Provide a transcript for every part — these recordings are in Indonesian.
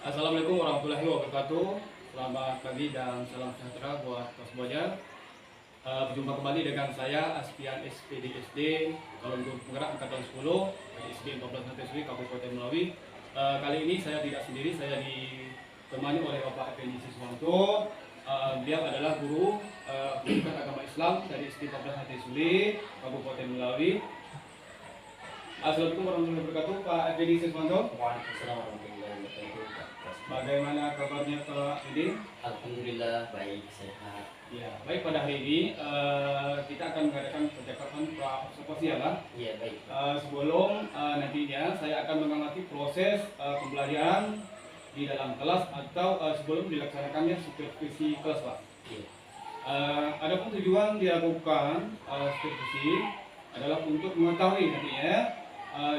Assalamualaikum warahmatullahi wabarakatuh. Selamat pagi dan salam sejahtera buat kelas belajar. Berjumpa kembali dengan saya Aspian SPDSD Kalau untuk penggerak angkatan 10 SD 14 Santeswi Kabupaten Melawi. Kali ini saya tidak sendiri, saya ditemani oleh Bapak Effendi Siswanto. Beliau adalah guru pendidikan agama Islam dari SD 14 Santeswi Kabupaten Melawi. Assalamualaikum warahmatullahi wabarakatuh, Pak Effendi Siswanto. Waalaikumsalam warahmatullahi wabarakatuh. Bagaimana kabarnya Pak Effendi? Alhamdulillah baik, sehat. Ya, baik, pada hari ini kita akan mengadakan percakapan pra-observasi ya Pak. Iya baik. Sebelum nantinya saya akan mengamati proses pembelajaran di dalam kelas atau sebelum dilaksanakannya supervisi kelas Pak. Iya. Adapun tujuan dilakukan supervisi adalah untuk mengetahui nantinya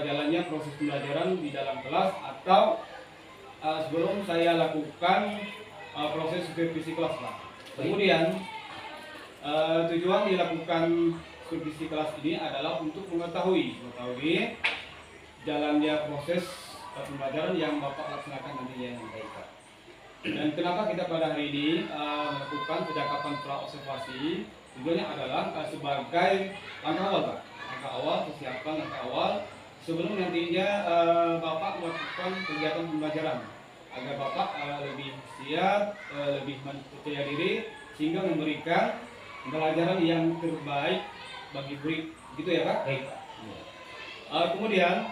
jalannya proses pembelajaran di dalam kelas atau sebelum saya lakukan proses supervisi kelas Pak. Kemudian tujuan dilakukan supervisi kelas ini adalah untuk mengetahui jalannya proses pembelajaran yang Bapak laksanakan nantinya. Baik Pak. Dan kenapa kita pada hari ini melakukan percakapan pra-observasi? Tujuannya adalah sebagai langkah awal Pak. Langkah awal, persiapan langkah awal sebelum nantinya Bapak melakukan kegiatan pembelajaran, agar Bapak lebih siap, lebih percaya diri, sehingga memberikan pembelajaran yang terbaik bagi murid, gitu ya Pak? Baik Pak. Kemudian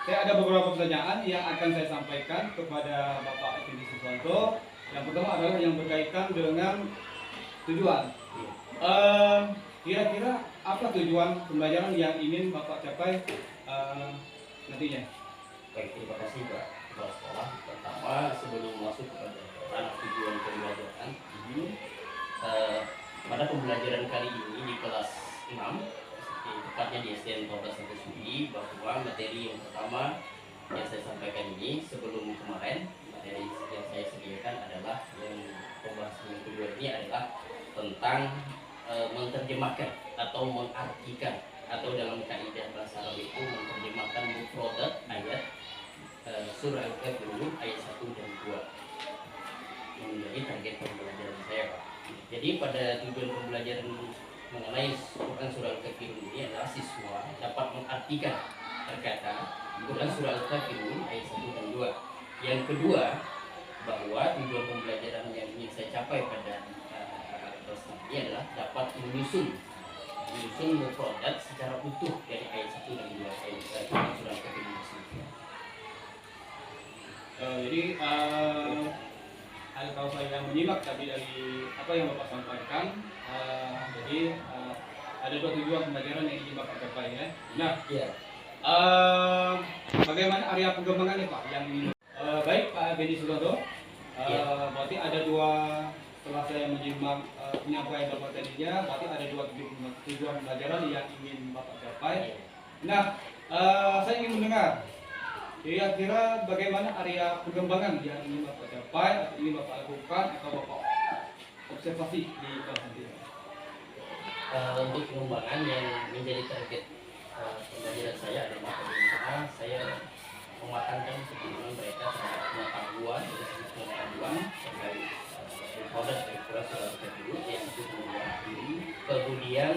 saya ada beberapa pertanyaan yang akan saya sampaikan kepada Bapak Effendi Siswanto. Yang pertama adalah yang berkaitan dengan tujuan. Kira-kira apa tujuan pembelajaran yang ingin Bapak capai nantinya? Baik, terima kasih Pak Kepala Sekolah. Pertama, sebelum masuk kepada ranah tujuan pembelajaran, pada pembelajaran kali ini di kelas 6, tepatnya di SDN 14 Santeswi, bahwa materi yang pertama yang saya sampaikan ini sebelum kemarin, materi yang saya sediakan adalah yang pembahasan yang kedua ini adalah tentang menerjemahkan atau mengartikan, atau dalam kaidah bahasa Arab itu menerjemahkan mufradat ayat surah Al-Kafirun ayat 1 dan 2 menjadi target pembelajaran saya Pak. Jadi pada tujuan pembelajaran mengenai Quran surah Al-Kafirun ini adalah siswa dapat mengartikan terkata Quran surah Al-Kafirun ayat 1 dan 2. Yang kedua, bahwa tujuan pembelajaran yang ingin saya capai pada kelas ini adalah dapat menyusun mufradat secara utuh dari ayat 1 dan 2 ayat surah Al-Kafirun tersebut. Jadi kalau saya menyimak tadi dari apa yang Bapak sampaikan, jadi ada dua tujuan pembelajaran yang ingin Bapak capai ya. Nah, Ya. Bagaimana area pengembangannya Pak? Yang ingin baik Pak Effendi Siswanto. Berarti ada dua, setelah saya menyimak penyampaian Bapak tadinya, berarti ada dua tujuan pembelajaran yang ingin Bapak capai. Nah, saya ingin mendengar kira-kira bagaimana area pengembangan yang ingin Bapak capai, atau ingin Bapak lakukan, atau Bapak observasi di kelas nanti. Untuk pengembangan yang menjadi target pembelajaran saya adalah bagaimana saya mematangkan kemampuan mereka terhadap pengetahuan terkait produk dari Quran surah Al-Kafirun yang itu kemudian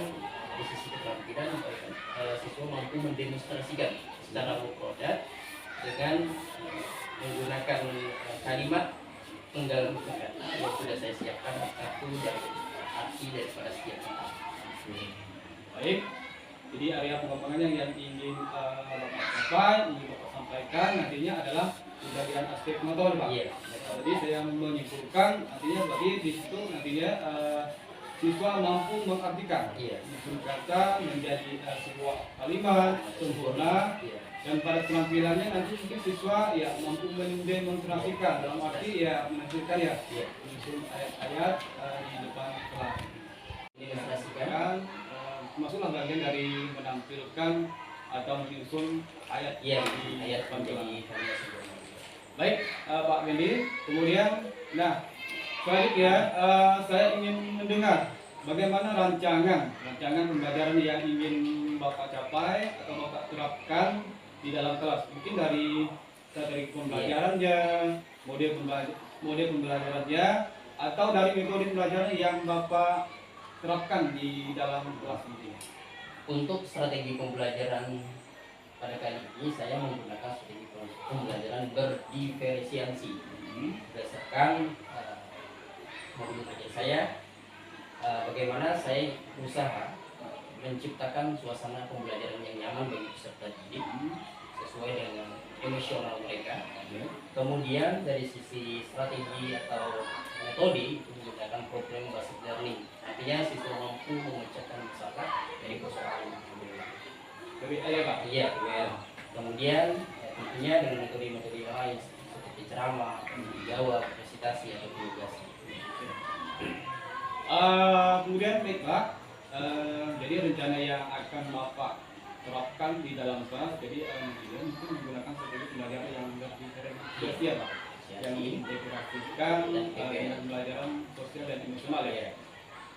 di sisi keterampilan siswa mampu mendemonstrasikan secara produk dengan menggunakan kalimat penggal kata yang sudah saya siapkan satu dari arti daripada setiap kata. Baik, jadi area pengembangan yang ingin Bapak capai, ingin Bapak sampaikan nantinya adalah di bagian aspek motor Pak. Iya. Jadi saya menyimpulkan artinya berarti di situ nantinya siswa mampu mengartikan menyusun kata menjadi sebuah kalimat sempurna. Iya. Dan pada penampilannya nanti mungkin siswa ya mampu mendemonstrasikan dalam arti ya menafsirkan ya menyusun ayat-ayat di depan kelas. Demonstrasikan Termasuklah bagian dari menampilkan atau menyusun ayat di depan ayat kelas. menjadi Baik, Pak Effendi. Kemudian, nah selanjutnya saya ingin mendengar bagaimana rancangan pembelajaran yang ingin Bapak capai atau Bapak terapkan di dalam kelas. Mungkin dari strategi pembelajarannya, model pembelajarannya, atau dari metode pembelajaran yang Bapak terapkan di dalam kelas ini? Untuk strategi pembelajaran pada kali ini saya menggunakan strategi pembelajaran berdiferensiasi berdasarkan modul kajian saya. Bagaimana saya berusaha menciptakan suasana pembelajaran yang nyaman bagi peserta didik sesuai dengan emosional mereka. Kemudian dari sisi strategi atau metode itu menggunakan problem based learning, artinya siswa mampu memecahkan masalah dari persoalan Dari Pak? Iya, kemudian tentunya dengan metode-metode yang lain seperti ceramah, jawab, presentasi atau divulgasi. Kemudian baik Pak, jadi rencana yang akan Bapak terapkan di dalam kelas, jadi mungkin menggunakan strategi pembelajaran yang berdiferensiasi ya Pak, yang mengintegrasikan dengan pembelajaran sosial dan emosional ya.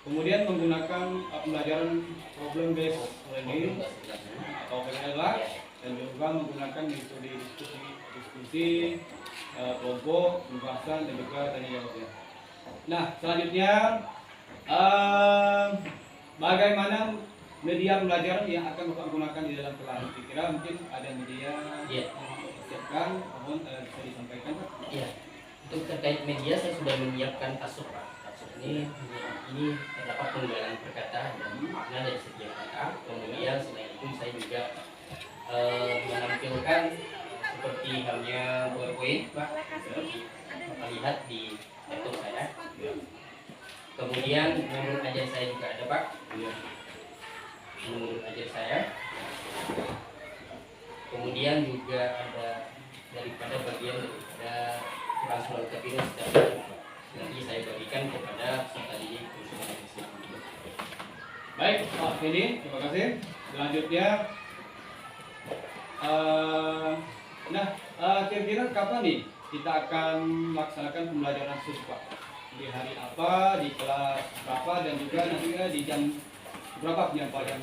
Kemudian menggunakan pembelajaran problem based learning atau PBL dan juga menggunakan metode diskusi, kelompok, pembahasan dan juga tanya jawabnya. Nah, selanjutnya bagaimana media pembelajaran yang akan Bapak gunakan di dalam kelas? Kira mungkin ada media yang disiapkan, mohon bisa disampaikan Pak? Iya. Untuk terkait media saya sudah menyiapkan kasub Pak. Kasub ini terdapat penggalan perkataan dan makna dari setiap kata. Kemudian selain itu saya juga menampilkan seperti halnya PowerPoint Pak, seperti Bapak lihat di laptop saya. Kemudian menurut ajar saya juga ada Pak. Menurut ajar saya. Kemudian juga ada daripada bagian daripada transfer kepilih nanti saya bagikan kepada peserta didik. Baik Pak Fedi, terima kasih. Selanjutnya, kira-kira kapan nih kita akan melaksanakan pembelajaran khusus Pak? Di hari apa, di kelas berapa, dan juga nantinya di jam berapa penyampaian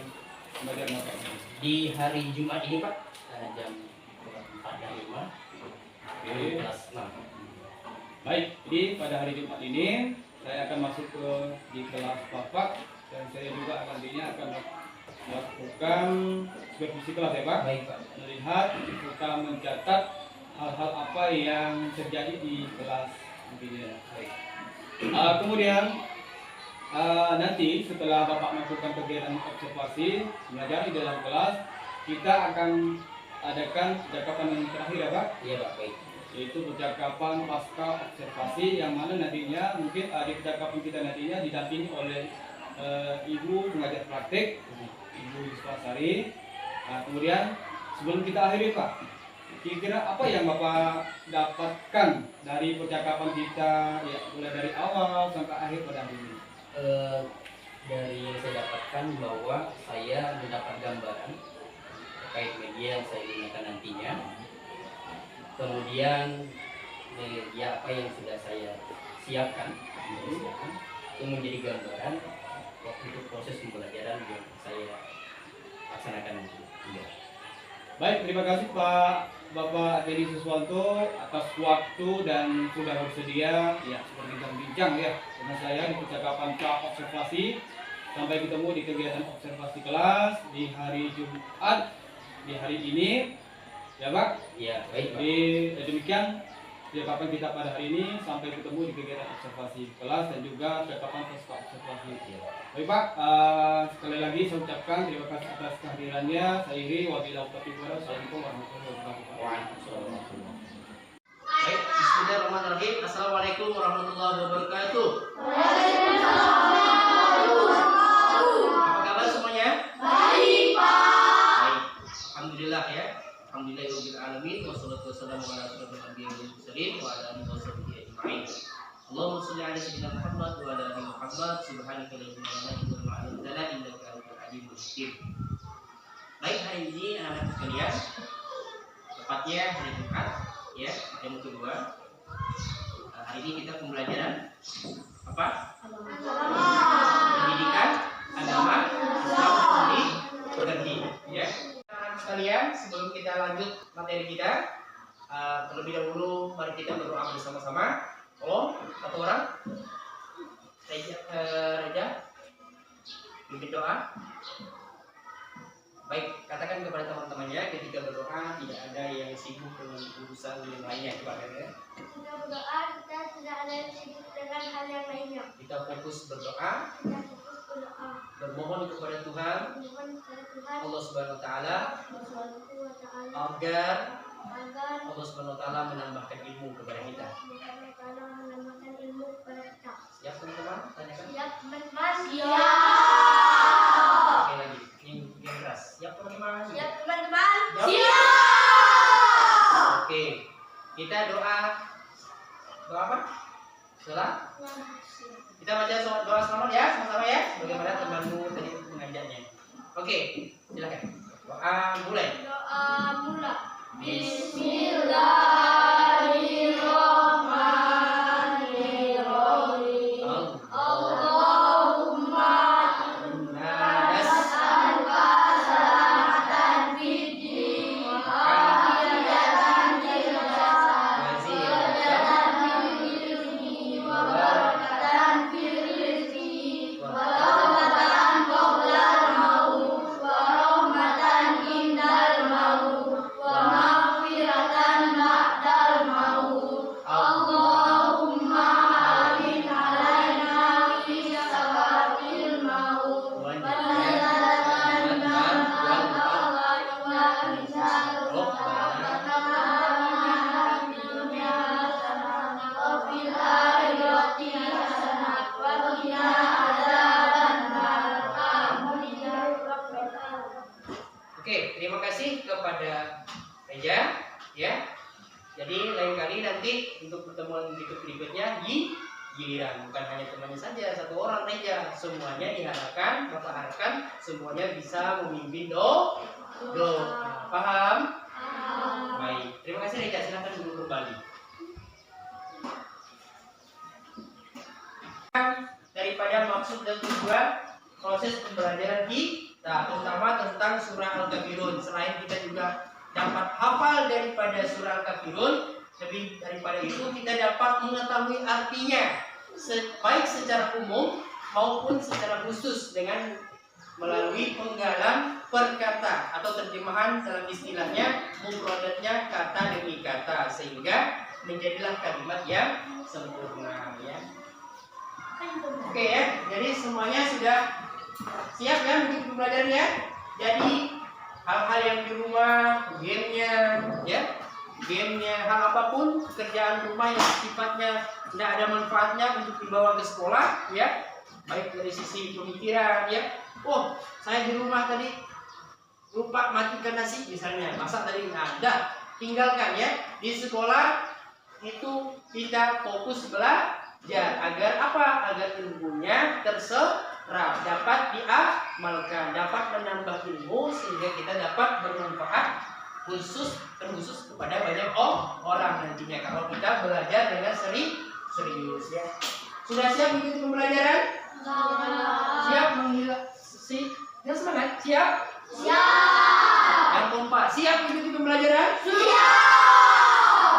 pembelajaran Bapak? Di hari Jumat ini Pak, jam 4 dan 5 kelas 6. Baik, jadi pada hari Jumat ini saya akan masuk di kelas Bapak dan saya juga akan melakukan supervisi kelas ya Pak. Baik Pak. Melihat serta mencatat hal-hal apa yang terjadi di kelas nantinya. Baik. Kemudian nanti setelah Bapak melakukan kegiatan observasi belajar di dalam kelas, kita akan adakan percakapan yang terakhir ya Pak? Iya Pak, baik. Yaitu percakapan pasca observasi yang mana nantinya mungkin di percakapan kita nantinya didampingi oleh Ibu pengajar praktik, Ibu Yusfa Sari. Nah, kemudian sebelum kita akhiri Pak, kira-kira apa yang Bapak dapatkan dari percakapan kita ya mulai dari awal sampai akhir pada hari ini? Dari yang saya dapatkan bahwa saya mendapat gambaran terkait media yang saya gunakan nantinya. Kemudian media apa yang sudah saya siapkan itu menjadi gambaran untuk proses pembelajaran yang saya laksanakan nanti. Baik, terima kasih Pak Bapak Teddy Suswanto atas waktu dan sudah bersedia ya seperti bincang ya dengan saya di percakapan observasi. Sampai ketemu di kegiatan observasi kelas di hari Jumat di hari ini ya Pak. Ya baik Pak. Jadi demikian percakapan kita pada hari ini, sampai ketemu di kegiatan observasi kelas dan juga percakapan pasca observasi. Baik Pak, sekali lagi saya ucapkan terima kasih atas kehadirannya. Saya iri wabillahi taufiq wal hidayah. Assalamualaikum warahmatullahi wabarakatuh. Baik, bismillahirrahmanirrahim. Assalamualaikum warahmatullahi wabarakatuh. Apa kabar semuanya? Baik Pak. Baik, alhamdulillah ya. Alhamdulillahirabbil alamin wassalatu wassalamu ala asyrofil anbiya'i wal mursalin wa ala alihi washabihi ajma'in. Allahumma shalli ala sayyidina Muhammad wa ala ali Muhammad subhanaka la ilaha illa anta ma'alumtana innaka antal alimul hakim. Baik, hari ini anak-anak sekalian, tepatnya hari Jumat ya, jam kedua. Hari ini kita pembelajaran apa? Pendidikan agama Islam di Turki ya. Sekalian, sebelum kita lanjut materi kita, Terlebih dahulu mari kita berdoa bersama-sama. Oh, satu orang. Reja, pimpin doa. Baik, katakan kepada teman-temannya ketika berdoa tidak ada yang sibuk dengan urusan yang lainnya. Coba ya. Kita berdoa, kita tidak ada yang sibuk dengan hal yang lainnya. Kita fokus berdoa, Kita fokus berdoa, bermohon kepada Tuhan mohon kepada Tuhan Allah Subhanahu wa taala Subhanahu wa Ta'ala agar agar Allah Subhanahu wa taala menambahkan ilmu kepada kita. Allah Ta'ala menambahkan ilmu kepada kita. Siap teman-teman? Tanyakan. Siap, teman-teman? Siap. Oke lagi. Yang keras. Siap teman-teman? Siap, teman-teman? Siap. Oke. Kita doa apa? Setelah kita baca doa selamat ya, sama-sama ya. Bagaimana temanmu tadi mengajaknya? Oke, silakan. Doa mulai. Doa mula. Bismillahirrahmanirrahim. Allahumma nas'aluka salamatan fid din wa afiyatan fil jasad wa fil ilmi wa barakatan fil rizqi wa rahmatan qabla al-maut wa rahmatan indal maut wa maghfiratan ba'dal maut. Allahumma hawwin 'alaina fi sawatil maut wa najatan wal awal wal rizal rabbana atina fid dunya hasanah wa fil akhirati hasanah wa qina adzabannar. Amin ya rabbal alamin. Oke, terima kasih kepada Reja ya. Jadi lain kali nanti untuk pertemuan berikutnya di giliran bukan hanya temannya saja satu orang Reja, semuanya diharapkan Bapak harapkan semuanya bisa memimpin doa. Paham? Baik, terima kasih Reja, silakan duduk kembali. Daripada maksud dan tujuan proses pembelajaran kita, terutama tentang surah Al-Kafirun. Selain kita juga dapat hafal daripada surah Al-Kafirun, lebih daripada itu kita dapat mengetahui artinya baik secara umum maupun secara khusus dengan melalui penggalan perkata atau terjemahan dalam istilahnya mufradatnya kata demi kata sehingga menjadilah kalimat yang sempurna ya. Oke ya, jadi semuanya sudah siap ya untuk pembelajarannya. Jadi hal-hal yang di rumah, gamenya, hal apapun pekerjaan rumah yang sifatnya tidak ada manfaatnya untuk dibawa ke sekolah ya, baik dari sisi pemikiran ya. Oh, saya di rumah tadi lupa matikan nasi misalnya, masak tadi ada, tinggalkan ya. Di sekolah itu kita fokus belajar agar apa? Agar ilmunya terserap, dapat diamalkan, dapat menambah ilmu sehingga kita dapat bermanfaat khusus kepada banyak orang nantinya kalau kita belajar dengan serius ya. Sudah siap mengikuti pembelajaran? Siap yang semangat? Siap? Yang kompak? Siap mengikuti pembelajaran?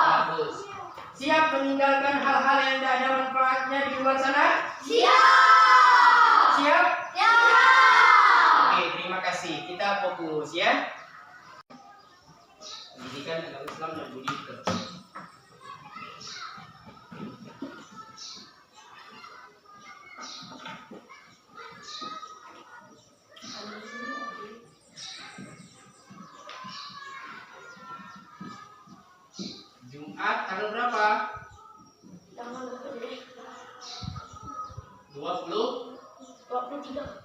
Bagus. Siap meninggalkan hal-hal yang tidak ada manfaatnya di luar sana? Siap? Oke, terima kasih. Kita fokus ya. Pendidikan agama Islam dan budi pekerti. Jumat tanggal berapa? Tanggal 23. 23.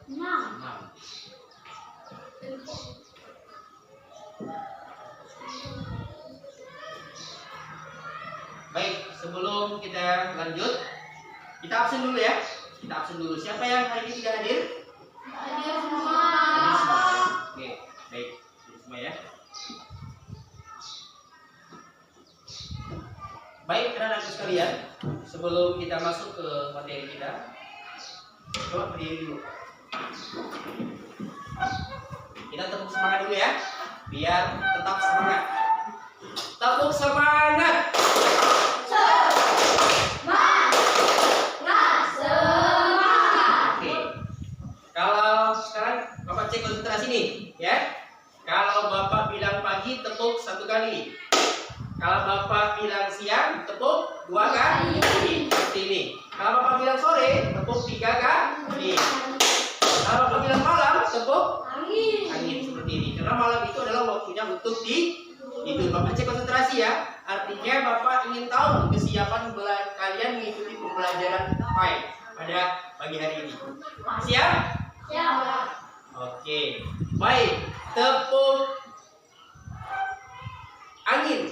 Baik, sebelum kita lanjut, kita absen dulu ya. Kita absen dulu. Siapa yang hari ini tidak hadir? Hadir semua. Hadir semua. Ya? Oke, baik. Hadir semua ya. Baik, anak-anakku sekalian, sebelum kita masuk ke materi kita, coba berdiri dulu. Kita tepuk semangat dulu ya, biar tetap semangat. Tepuk semangat. 1 kali. Kalau Bapak bilang siang, tepuk 2 kali. Seperti ini. Kalau Bapak bilang sore, tepuk 3 kali. Kalau Bapak bilang malam, tepuk angin seperti ini. Karena malam itu adalah waktunya untuk tidur. Bapak cek konsentrasi ya. Artinya Bapak ingin tahu kesiapan kalian mengikuti pembelajaran PAI pada pagi hari ini. Siap? Siap. Oke. Baik. Tepuk angin.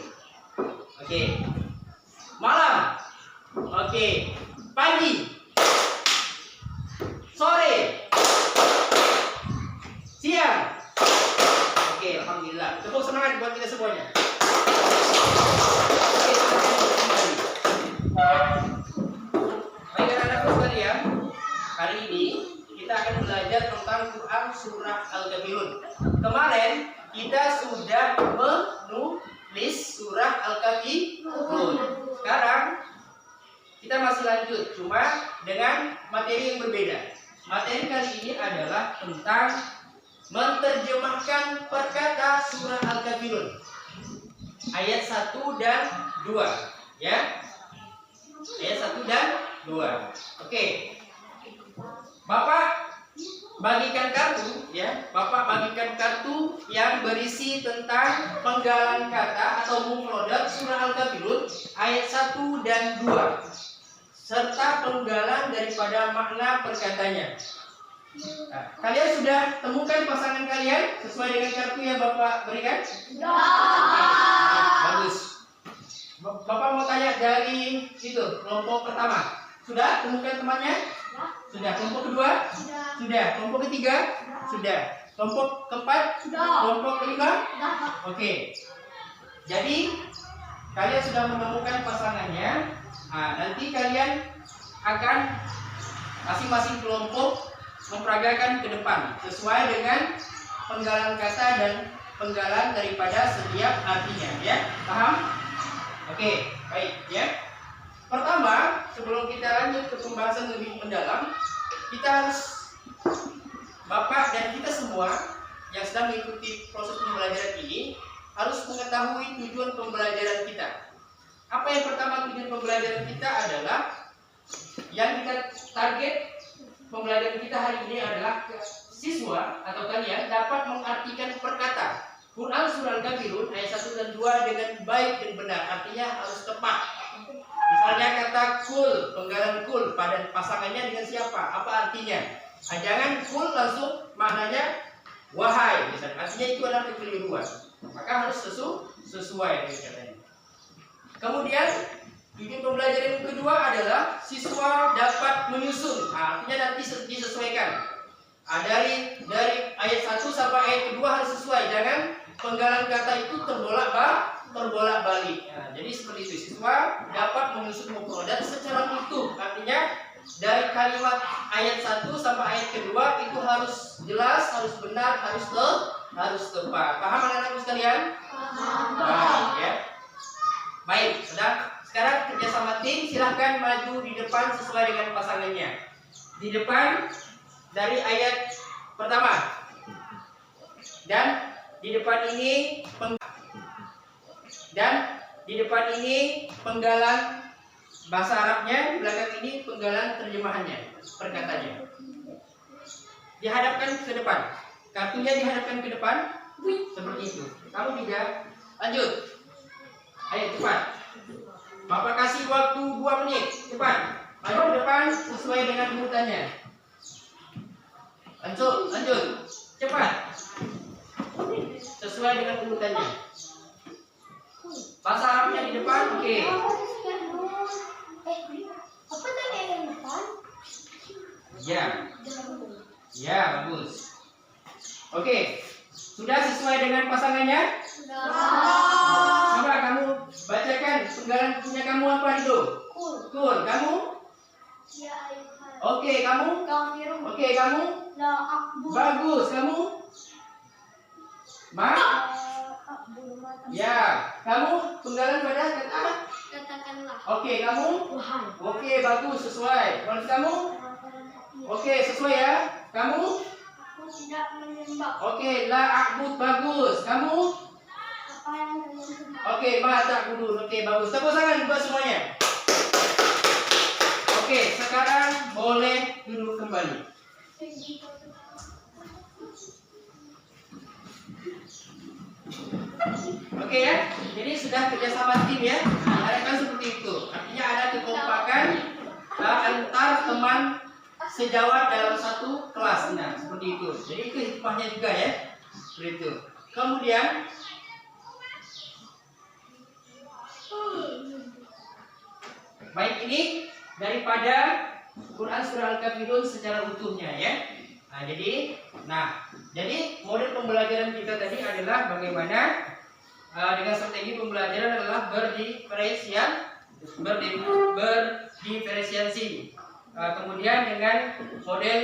Oke. Malam. Oke. Pagi. Sore. Siang. Oke, alhamdulillah. Tepuk semangat buat kita semuanya. Oke, kita kembali. Baik anak-anakku sekalian, hari ini kita akan belajar tentang Quran surah Al-Kafirun. Kemarin kita sudah menulis surah Al-Kafirun. Sekarang kita masih lanjut, cuma dengan materi yang berbeda. Materi kali ini adalah tentang menerjemahkan perkata surah Al-Kafirun ayat 1 dan 2, ya. Ayat 1 dan 2. Oke. Bapak bagikan kartu, ya. Bapak bagikan kartu yang berisi tentang penggalan kata atau mufradat surah Al-Kafirun ayat 1 dan 2 serta penggalan daripada makna perkatanya. Nah, kalian sudah temukan pasangan kalian sesuai dengan kartu yang Bapak berikan? Sudah. Bagus. Bapak mau tanya dari itu kelompok pertama. Sudah temukan temannya? Sudah. Kelompok kedua? Sudah. Kelompok ketiga? Sudah. Kelompok keempat? Sudah. Kelompok kelima? Sudah. Oke. Jadi kalian sudah menemukan pasangannya. Nah, nanti kalian akan masing-masing kelompok memperagakan ke depan sesuai dengan penggalan kata dan penggalan daripada setiap artinya, ya. Paham? Oke, baik, ya. Pertama, sebelum kita lanjut ke pembahasan lebih mendalam, kita harus, Bapak dan kita semua yang sedang mengikuti proses pembelajaran ini harus mengetahui tujuan pembelajaran kita. Apa yang pertama tujuan pembelajaran kita adalah yang kita target pembelajaran kita hari ini adalah siswa atau kalian dapat mengartikan perkata Quran surah Al-Kafirun ayat 1 dan 2 dengan baik dan benar. Artinya harus tepat. Misalnya kata kul, penggalan kul pada pasangannya dengan siapa? Apa artinya? Nah, jangan kul langsung maknanya wahai misalnya. Artinya itu adalah kekeliruan. Maka harus sesuai dengan katanya. Kemudian tujuan pembelajaran yang kedua adalah siswa dapat menyusun. Nah, artinya nanti disesuaikan. Nah, dari ayat 1 sampai ayat kedua harus sesuai. Jangan penggalan kata itu terbolak-balik. Nah, jadi seperti itu. Siswa dapat menyusun mufradat secara utuh. Artinya dari kalimat ayat 1 sampai ayat kedua itu harus jelas, harus benar, harus tepat. Paham anak-anakku sekalian? Baik, ya. Baik, sudah. Sekarang kerjasama tim, silahkan maju di depan sesuai dengan pasangannya. Di depan dari ayat pertama. Dan di depan ini penggalan bahasa Arabnya, di belakang ini penggalan terjemahannya, perkataannya. Dihadapkan ke depan. Kartunya dihadapkan ke depan. Seperti itu. Kamu juga lanjut. Ayo cepat. Bapak kasih waktu 2 menit. Cepat. Maju ke depan sesuai dengan urutannya. Lanjut. Cepat. Sesuai dengan urutannya. Bahasa Arabnya di depan. Oke. Apa tadi yang depan? Ya. Ya, bagus. Oke. Sudah sesuai dengan pasangannya? Sudah. Coba kamu bacakan penggalan punya kamu apa itu? Kul. Kamu? Ya, Oke, kamu? Kafirun. Oke, kamu? La akbu. Bagus, kamu? Ya, kamu penggalan pada kata? Katakanlah. Oke, kamu? Wahai. Oke, bagus, sesuai. Kalau kamu? Oke, sesuai ya. Kamu? Aku tidak menyembah. Oke, la a'bud, bagus. Kamu? apa yang kalian suka. Oke, mata kudun. Oke, bagus. Tepuk tangan buat semuanya. Oke, sekarang boleh duduk kembali. Oke ya, jadi sudah kerjasama tim ya. Diharapkan seperti itu. Artinya ada kekompakan antar teman sejawat dalam satu kelas. Nah, seperti itu. Jadi itu hikmahnya juga ya. Seperti itu. Kemudian baik, ini daripada Quran surah Al-Kafirun secara utuhnya ya. Jadi model pembelajaran kita tadi adalah bagaimana dengan strategi pembelajaran adalah berdiferensiasi. Kemudian dengan model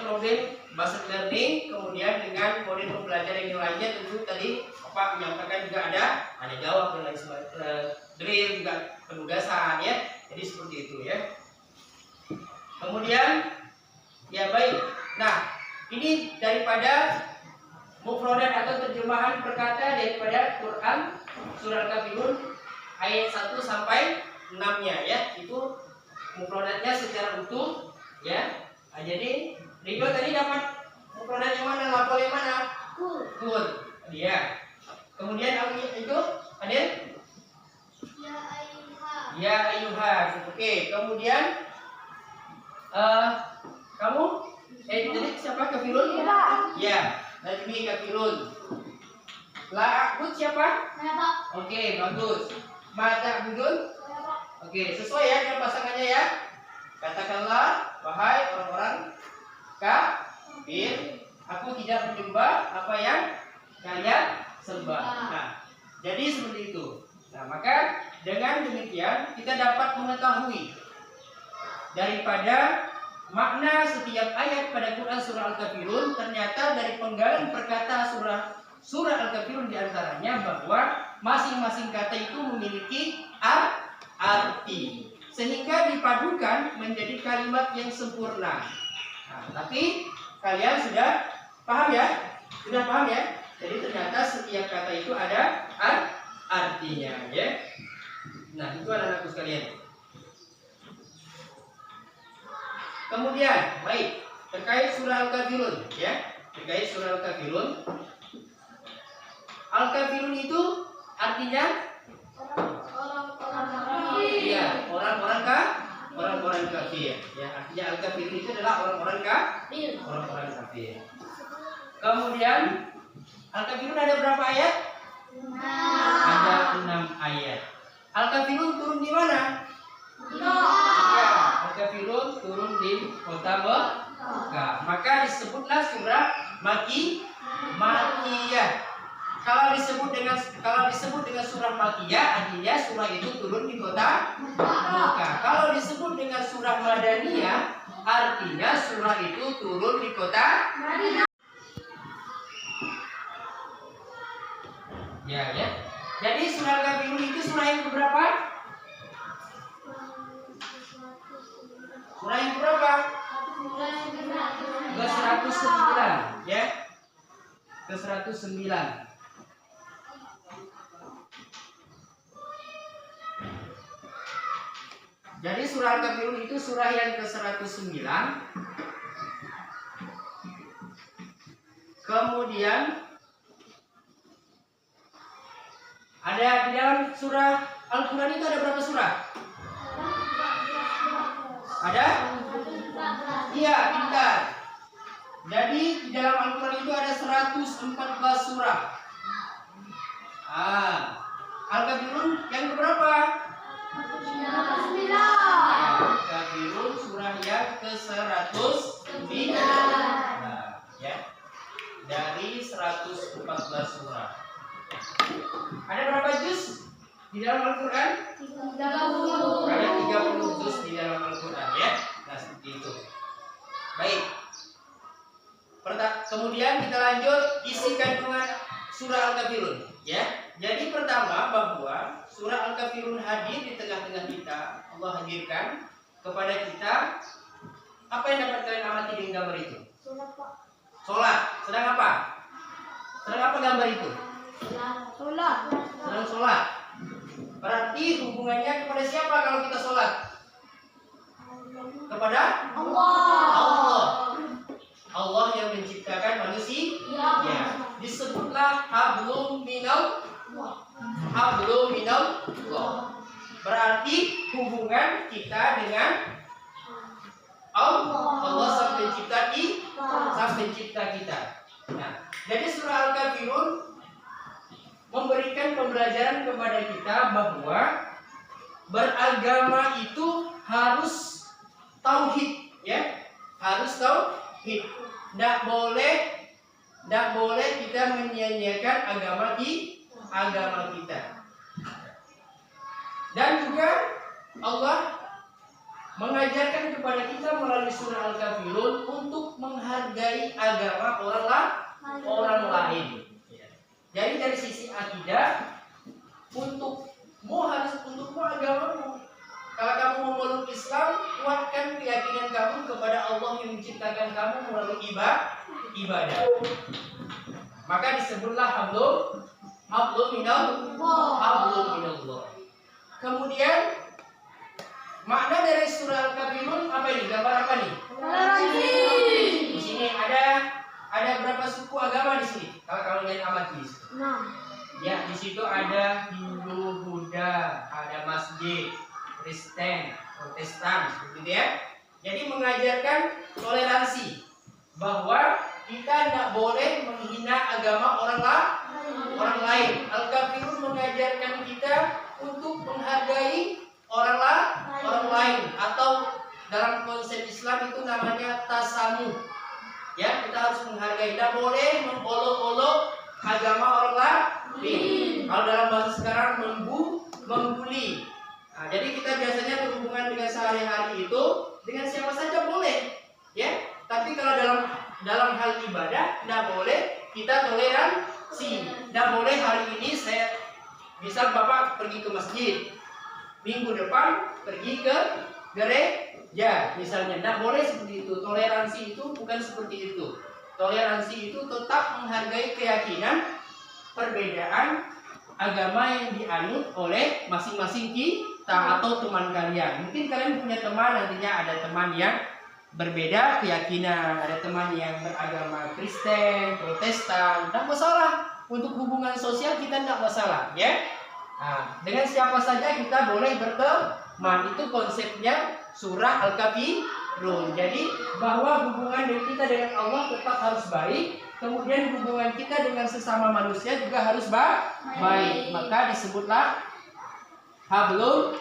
problem based learning, kemudian dengan model pembelajaran yang lainnya tentu tadi Pak menyampaikan juga ada jawab dan lain sebagainya, drill juga penugasan ya. Jadi seperti itu ya. Kemudian ya baik. Nah, ini daripada mufradat atau terjemahan perkata daripada Quran surah Al-Kafirun ayat 1 sampai 6-nya ya. Itu mufradatnya secara utuh ya. Nah, jadi Ridho tadi dapat mufradat yang mana? Lafal yang mana? Kul. Iya. Kemudian itu Adil? Ya ayuha. Oke, kemudian kamu jadi siapa? Kafirun? Ya, Najmi Kafirun. La akbud siapa? Oke, bagus. Mata budun? Oke, sesuai ya dengan pasangannya ya. Katakanlah, wahai orang-orang kafir, aku tidak menyembah apa yang kalian sembah. Nah, jadi seperti itu. Nah, maka dengan demikian kita dapat mengetahui daripada makna setiap ayat pada Quran surah Al-Kafirun. Ternyata dari penggalan perkata surah Al-Kafirun diantaranya bahwa masing-masing kata itu memiliki arti, sehingga dipadukan menjadi kalimat yang sempurna. Nah, tapi kalian sudah paham ya? Sudah paham ya? Jadi ternyata setiap kata itu ada artinya ya. Nah, itu anak-anakku sekalian. Kemudian, baik, terkait surah Al-Kafirun ya. Terkait surah Al-Kafirun. Al-Kafirun itu artinya iya, orang-orang kafir. Ya, artinya Al-Kafirun itu adalah orang-orang kafir. Kemudian Al-Kafirun ada berapa ayat? 6. Ada 6 ayat. Al-Kafirun turun di mana? Ya, Al-Kafirun turun di kota Mekah. Maka disebutlah surah Makiyah. Kalau disebut dengan surah Makiyah, artinya surah itu turun di kota Mekah. Kalau disebut dengan surah Madaniyah, artinya surah itu turun di kota Madinah. Ya. Jadi surah Al-Kafirun itu surah yang berapa? Surah yang berapa? Ke 109 ya. Ke 109. Jadi surah Al-Kafirun itu surah yang ke 109. Kemudian ada di dalam surah Al-Quran itu ada berapa surah? Ada? Iya, pintar. Jadi di dalam Al-Quran itu ada 114 surah. Al-Kafirun yang berapa? Al-Kafirun surah yang ke 109. Ya. Dari 114 surah. Ada berapa juz di dalam Al-Quran? 30. Ada 30 juz di dalam Al-Quran ya. Nah, seperti itu. Baik. Kemudian kita lanjut isi kandungan surah Al-Kafirun ya. Jadi pertama bahwa surah Al-Kafirun hadir di tengah-tengah kita. Allah hadirkan kepada kita. Apa yang dapat kalian amati dengan gambar itu? Sholat. Sedang apa? Sedang apa gambar itu? Sholat. Sedang sholat. Berarti hubungannya kepada siapa kalau kita sholat? Kepada Allah. Allah yang menciptakan manusia. Ya. Disebutlah hablum minallah. Berarti hubungan kita dengan Allah sang pencipta kita. Nah, jadi surah Al-Kafirun memberikan pembelajaran kepada kita bahwa beragama itu harus tauhid, ya, harus tauhid. Tidak boleh kita menyia-nyiakan agama kita. Dan juga Allah mengajarkan kepada kita melalui surah Al-Kafirun untuk menghargai agama orang lain. Jadi dari sisi akidah, untukmu agamamu. Kalau kamu memeluk Islam, kuatkan keyakinan kamu kepada Allah yang menciptakan kamu melalui ibadah. Maka disebutlah hablum minallah. Kemudian makna dari surah Al-Kafirun apa ini? Gambar apa nih? Di sini ada berapa suku agama di sini? Kalau kalian amati. Ya, di situ ada Hindu, Buddha, ada masjid, Kristen, Protestan, begitu ya. Jadi mengajarkan toleransi bahwa kita tidak boleh menghina agama orang lain. Al-Kafirun mengajarkan kita untuk menghargai orang lain, atau dalam konsep Islam itu namanya tasamuh. Ya, kita harus menghargai, tidak boleh mengolok-olok agama orang lain. Kalau dalam bahasa sekarang membuli. Nah, jadi kita biasanya berhubungan dengan sehari-hari itu dengan siapa saja boleh, ya. Tapi kalau dalam hal ibadah tidak boleh kita toleransi. Tidak boleh hari ini misal Bapak pergi ke masjid, minggu depan pergi ke gereja, misalnya. Tidak boleh seperti itu. Toleransi itu bukan seperti itu. Toleransi itu tetap menghargai keyakinan, perbedaan agama yang dianut oleh masing-masing kita atau teman kalian. Mungkin kalian punya teman, nantinya ada teman yang berbeda keyakinan, ada teman yang beragama Kristen, Protestan. Tidak masalah. Untuk hubungan sosial kita tidak masalah, ya. Nah, dengan siapa saja kita boleh berteman. Itu konsepnya surah Al-Kafirun. Jadi bahwa hubungan kita dengan Allah tetap harus baik. Kemudian hubungan kita dengan sesama manusia juga harus baik. Maka disebutlah hablum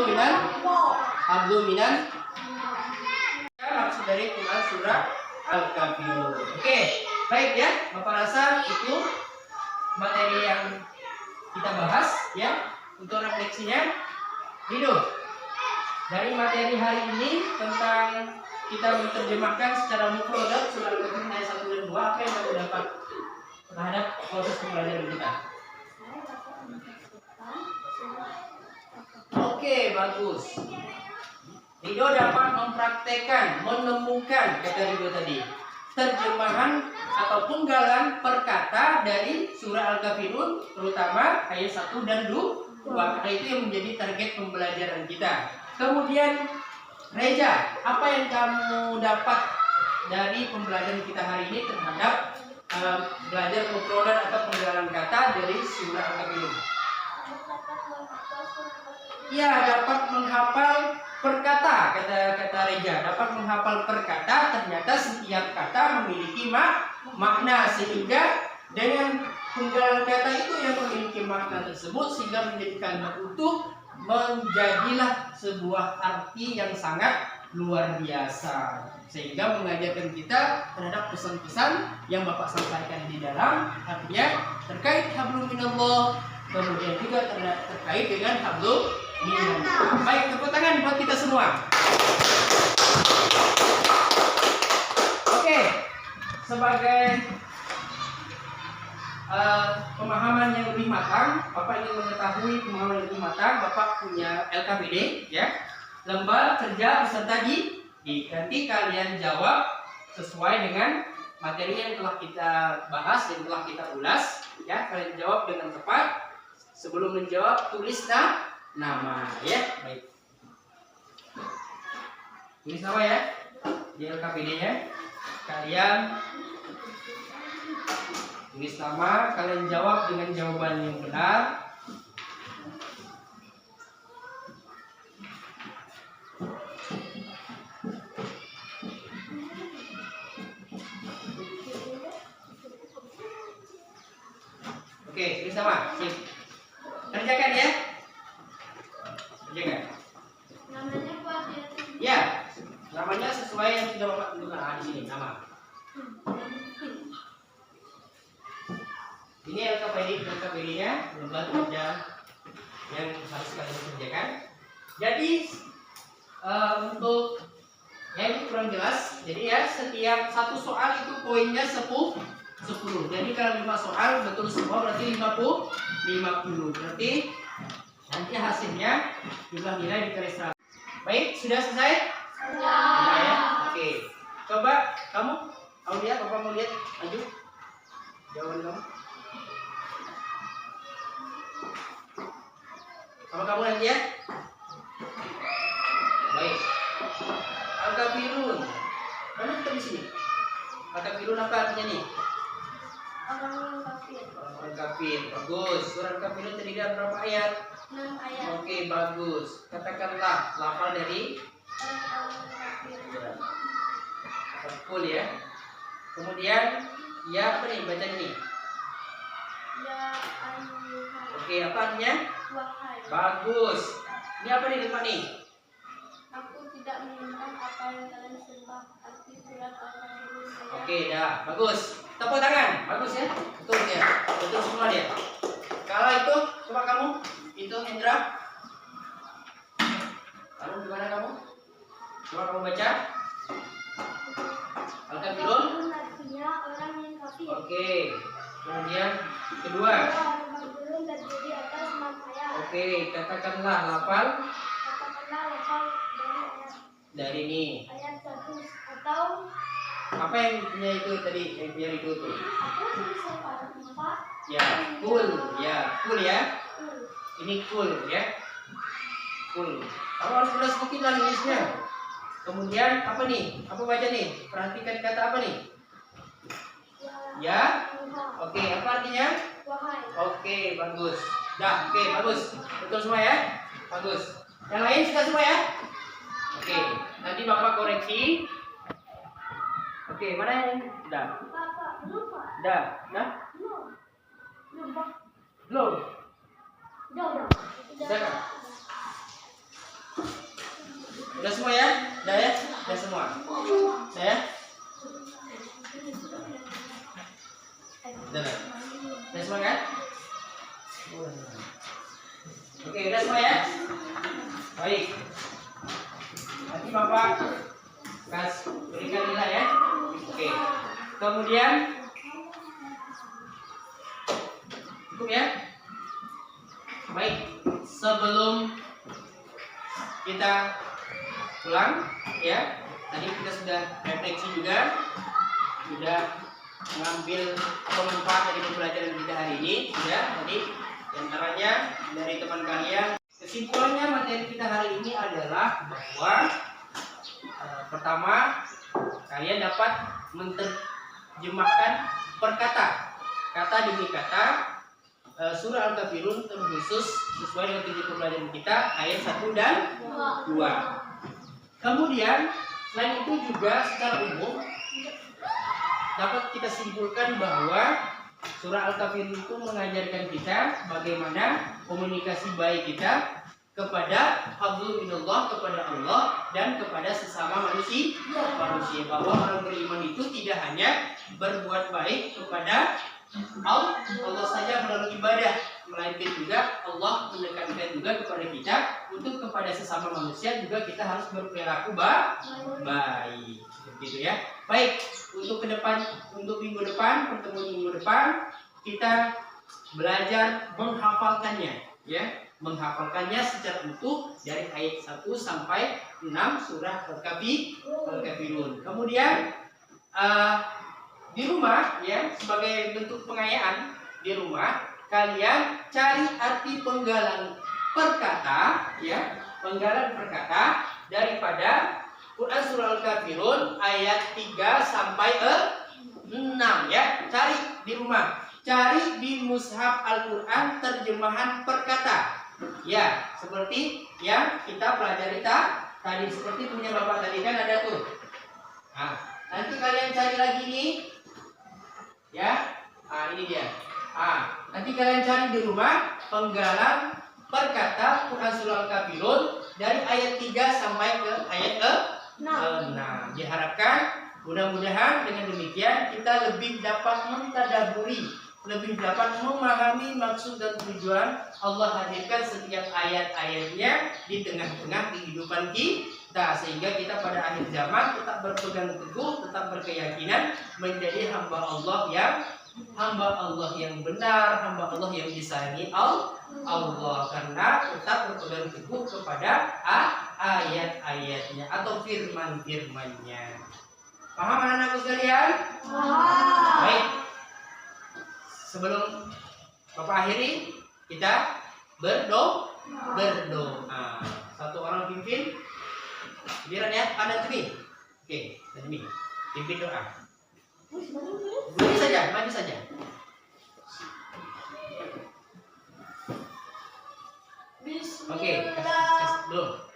minan. Maksud dari Quran surah Al-Kafirun. Oke, baik ya. Bapak rasa itu materi yang kita bahas, ya. Untuk refleksinya, hidup dari materi hari ini tentang kita menerjemahkan secara mufradat surah Al-Kafirun ayat 1 dan 2. Apa yang kamu dapat terhadap proses pembelajaran kita? Oke, bagus. Ridho dapat mempraktekkan, menemukan, kata Ridho tadi, terjemahan atau penggalan perkata dari surah Al-Kafirun, terutama ayat 1 dan 2. Karena itu yang menjadi target pembelajaran kita. Kemudian Reja, apa yang kamu dapat dari pembelajaran kita hari ini terhadap belajar mufradat atau penggalan kata dari surah Al-Kafirun? Ya, dapat menghafal perkata, kata Reja, dapat menghafal perkata. Ternyata setiap kata memiliki makna, sehingga dengan penggalan kata itu yang memiliki makna tersebut sehingga menjadikan utuh, menjadilah sebuah arti yang sangat luar biasa, sehingga mengajarkan kita terhadap pesan-pesan yang Bapak sampaikan di dalam, artinya terkait hablum minallah, kemudian juga terkait dengan hablum minallah. Baik, tepuk tangan buat kita semua. Oke, sebagai pemahaman yang lebih matang, Bapak ingin mengetahui pemahaman yang lebih matang, Bapak punya LKPD, ya, lembar kerja peserta didik. Nanti kalian jawab sesuai dengan materi yang telah kita bahas dan telah kita ulas, ya. Kalian jawab dengan tepat. Sebelum menjawab tulis nama, ya. Baik. Tulis nama ya di LKPD-nya. Kalian tulis nama, kalian jawab dengan jawaban yang benar. Oke, tulis nama. Sip. Kerjakan ya. Kerjakan. Namanya Fadil. Ya, namanya sesuai yang sudah Bapak tentukan. Di sini nama. Ini LKPD-nya, mudah-mudahan kerja yang harus kalian kerjakan. Jadi untuk yang ini kurang jelas. Jadi ya, setiap satu soal itu poinnya 10. Jadi kalau 5 soal betul semua berarti 50. Berarti nanti hasilnya jumlah nilai dikali 100. Baik, sudah selesai? Sudah ya. Oke. Coba kamu, Aulia, Bapak mau lihat, maju. Jawaban kamu. Sama kamu lagi ya. Baik. Al-kafirun. Mana kita di sini? Al-kafirun apa artinya nih? Orang yang kafir. Orang kafir. Bagus. Surah Al-kafirun terdiri dari berapa ayat? 6 ayat. Oke, bagus. Katakanlah lafal dari Orang kafir. Betul ya. Kemudian ya apa nih baca ini? Ya ayyuhan. Oke, apa artinya? Wahai. Bagus. Ini apa nih depan nih? Aku tidak menyembah apa yang kalian sembah. Arti surat Al-Kafirun ayat. Oke, dah. Bagus. Tepuk tangan. Bagus ya. Betul ya. Betul semua dia. Kalau itu coba kamu itu Hendra. Kamu gimana kamu? Coba kamu baca. Al-kafirun. Kafirun artinya orang yang kafir. Oke. Kemudian kedua. Al-Kafirun terdiri atas 6 ayat. Oke, katakanlah lafal Katakanlah lafal dari ayat dari ini. 1 atau Apa yang punya itu tadi? Yang punya itu tuh. aku tulis lafal 4. Ya, cool. Ya, cool ya. Ini cool ya. Cool. Kamu harus ulas sedikit lah Inggrisnya. Kemudian apa nih? Apa baca nih? Perhatikan kata apa nih? Ya. Oke, apa artinya? Wahai. Oke, bagus. Dah, oke, bagus. Betul semua ya? Bagus. Yang lain sudah semua ya? Oke, nanti Bapak koreksi. Oke, mana yang dah? Bapak lupa. Dah, dah? Lupa. Belum? Udah. Sudah kan? Udah semua ya? Udah ya? Udah semua. Saya? Udah. Udah semua kan? Oke, udah semua ya? Baik. Nanti Bapak berikan nilai ya. Oke. Kemudian cukup ya? Baik. Sebelum kita pulang ya, tadi kita sudah refleksi juga, sudah mengambil manfaat dari pembelajaran kita hari ini ya. Tadi diantaranya dari teman kalian, kesimpulannya materi kita hari ini adalah bahwa pertama kalian dapat menerjemahkan per kata demi kata surah Al-Kafirun terkhusus sesuai dengan tujuan pembelajaran kita ayat 1 dan 2. Kemudian selain itu juga secara umum dapat kita simpulkan bahwa surah Al-Kafirun itu mengajarkan kita bagaimana komunikasi baik kita kepada hablum minallah, kepada Allah dan kepada sesama manusia. Bahwa orang beriman itu tidak hanya berbuat baik kepada Allah saja melalui ibadah, melainkan juga Allah menekankan juga kepada kita untuk kepada sesama manusia juga kita harus berperilaku baik, gitu ya. Baik, untuk ke depan, untuk minggu depan, pertemuan minggu depan kita belajar menghafalkannya, ya, menghafalkannya secara utuh dari ayat 1 sampai 6 surah Al-Kafirun. Kemudian di rumah ya, sebagai bentuk pengayaan di rumah, kalian cari arti penggalan perkata ya, penggalan perkata daripada Quran surah Al-Kafirun ayat 3 sampai 6 ya. Cari di rumah, cari di mushaf Al-Quran terjemahan perkata ya, seperti yang kita pelajari tadi, seperti punya bapak tadi kan ada tuh. Nah, nanti kalian cari lagi nih ya. Ini dia. Nanti kalian cari di rumah penggalan perkata Quran surah Al-Kafirun dari ayat 3 sampai ke ayat 6. Diharapkan mudah-mudahan dengan demikian kita lebih dapat mentadaburi, lebih dapat memahami maksud dan tujuan Allah hadirkan setiap ayat-ayatnya di tengah-tengah kehidupan kita, sehingga kita pada akhir zaman tetap berpegang teguh, tetap berkeyakinan menjadi hamba Allah yang benar, hamba Allah yang disayangi Allah, karena tetap berpegang teguh kepada ayat-ayatnya atau firman-firmannya. Paham anak-anakku sekalian? Baik. Sebelum Bapak akhiri, kita berdoa. Satu orang pimpin. Giliran ya, ada Tumi. Oke, Tumi. Pimpin doa. Maju saja. Oke,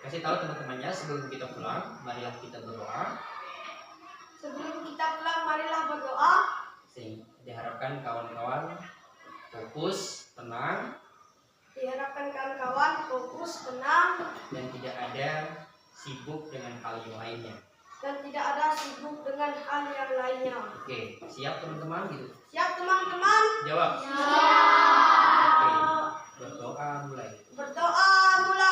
kasih tahu teman-temannya sebelum kita pulang, marilah kita berdoa. Sebelum kita pulang, marilah berdoa. Diharapkan kawan-kawan fokus, tenang, dan tidak ada sibuk dengan hal yang lainnya. Oke, siap teman-teman gitu? Siap teman-teman? Jawab. Siap. Oke, berdoa mulai. Berdoa mulai.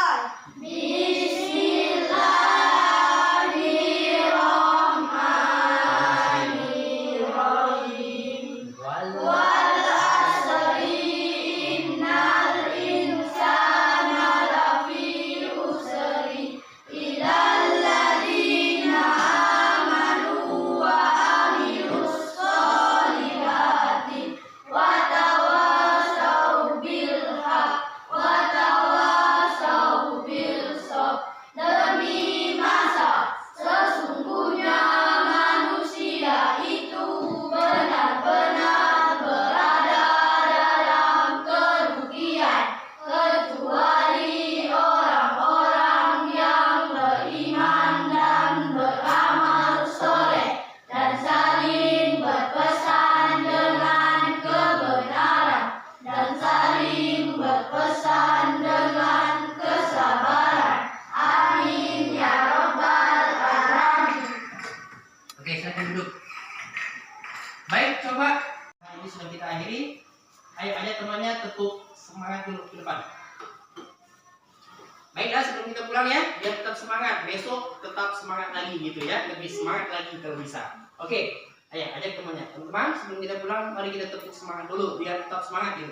Baiklah, sebelum kita pulang ya, biar tetap semangat. Besok tetap semangat lagi gitu ya, lebih semangat lagi kalau bisa. Oke, ayo ajak temannya. Teman-teman, sebelum kita pulang, mari kita tepuk semangat dulu biar tetap semangat gitu.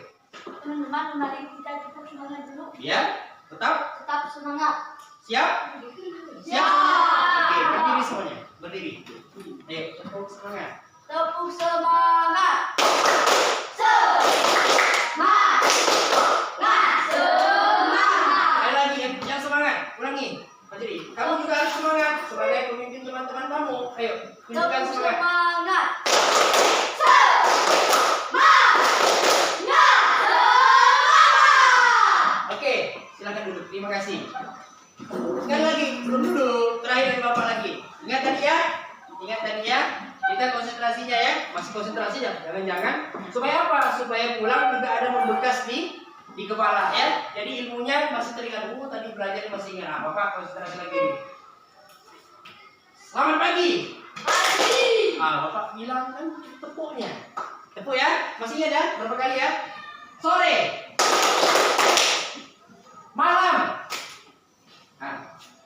Teman-teman, mari kita tepuk semangat dulu. Ya, tetap semangat. Siap? Siap. Oke, berdiri semuanya. Berdiri. Ayo, tepuk semangat. Tepuk semangat. Ulangi, berdiri. Kamu juga harus semangat sebagai pemimpin teman-teman kamu. Ayo, tunjukkan semangat. Semangat. Oke, silakan duduk. Terima kasih. Sekali lagi, belum duduk. Terakhir dari Bapak lagi. Ingat tadi ya. Kita konsentrasinya ya. Masih konsentrasi ya. Jangan-jangan. Supaya apa? Supaya pulang juga ada membekas di kepala ya. Jadi ilmunya masih teringat. Tadi belajar masih ingat. Bapak konsentrasi lagi. Selamat pagi. Bapak bilang kan tepuknya. Tepuk ya. Masih ingat ya? Berapa kali ya? Sore. Malam.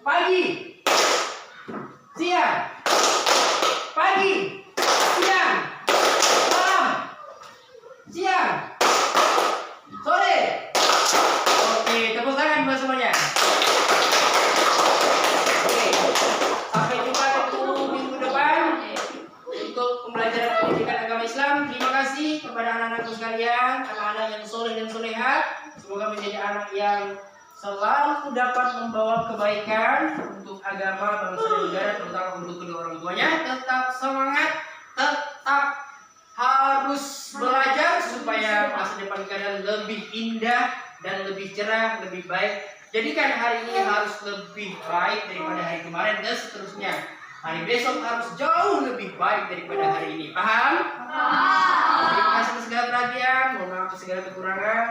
Pagi. Siang. Pagi. Siang. Malam. Siang. Sore. Oke, tepuk tangan buat semuanya. Oke, sampai jumpa ketemu minggu depan untuk pembelajaran pendidikan dan soleha. Semoga menjadi anak yang selalu dapat membawa kebaikan untuk agama, bangsa dan negara, terutama untuk kedua orang tuanya. Tetap semangat, tetap harus belajar supaya masa depan kalian lebih indah dan lebih cerah, lebih baik. Jadikan hari ini harus lebih baik daripada hari kemarin dan seterusnya. Hari besok harus jauh lebih baik daripada hari ini. Paham? Terima kasih atas segala perhatian. Mohon maaf atas segala kekurangan.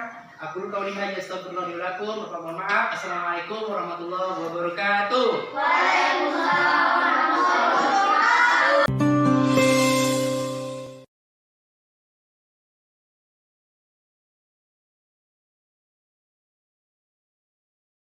Aku qauli hadza astaghfirullah li wa lakum. Mohon maaf. Assalamualaikum warahmatullahi wabarakatuh. Waalaikumsalam.